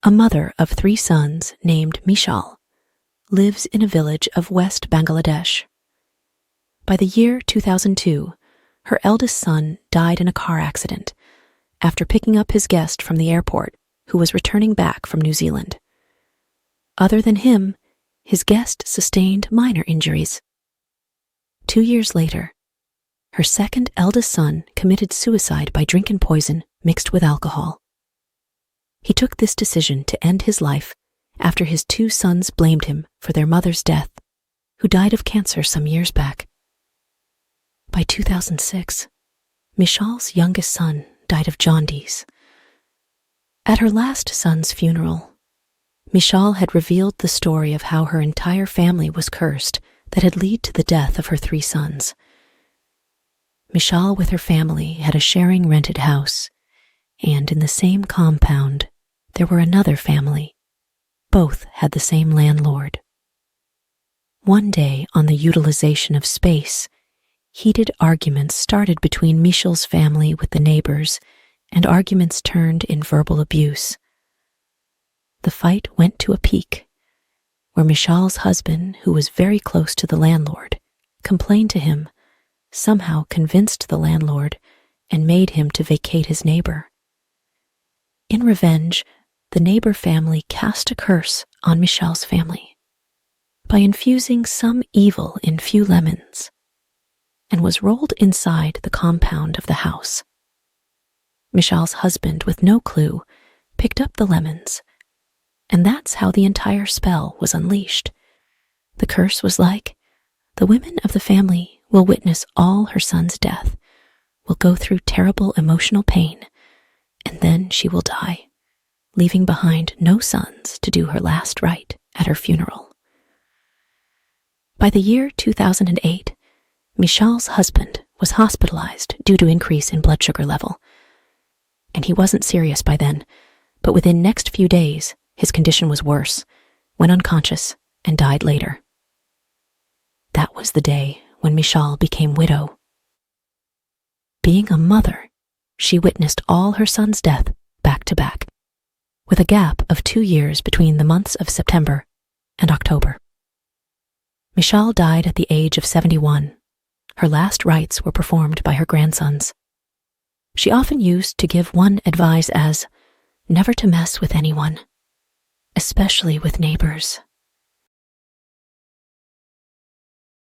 A mother of 3 sons named Mishal lives in a village of West Bangladesh. By the year 2002, her eldest son died in a car accident after picking up his guest from the airport who was returning back from New Zealand. Other than him, his guest sustained minor injuries. 2 years later, her second eldest son committed suicide by drinking poison mixed with alcohol. He took this decision to end his life after his 2 sons blamed him for their mother's death, who died of cancer some years back. By 2006, Mishal's youngest son died of jaundice. At her last son's funeral, Mishal had revealed the story of how her entire family was cursed that had led to the death of her 3 sons. Mishal with her family had a sharing rented house, and in the same compound, there were another family. Both had the same landlord. One day, on the utilization of space, heated arguments started between Mishal's family with the neighbors, and arguments turned in verbal abuse. The fight went to a peak, where Mishal's husband, who was very close to the landlord, complained to him, somehow convinced the landlord, and made him to vacate his neighbor. In revenge, the neighbor family cast a curse on Mishal's family by infusing some evil in few lemons, and was rolled inside the compound of the house. Mishal's husband, with no clue, picked up the lemons, and that's how the entire spell was unleashed. The curse was like, the women of the family will witness all her son's death, will go through terrible emotional pain, and then she will die, leaving behind no sons to do her last rite at her funeral. By the year 2008, Mishal's husband was hospitalized due to increase in blood sugar level. And he wasn't serious by then, but within next few days, his condition was worse, went unconscious, and died later. That was the day when Mishal became widow. Being a mother, she witnessed all her sons' death back to back, with a gap of 2 years between the months of September and October. Mishal died at the age of 71. Her last rites were performed by her grandsons. She often used to give one advice as, never to mess with anyone, especially with neighbors.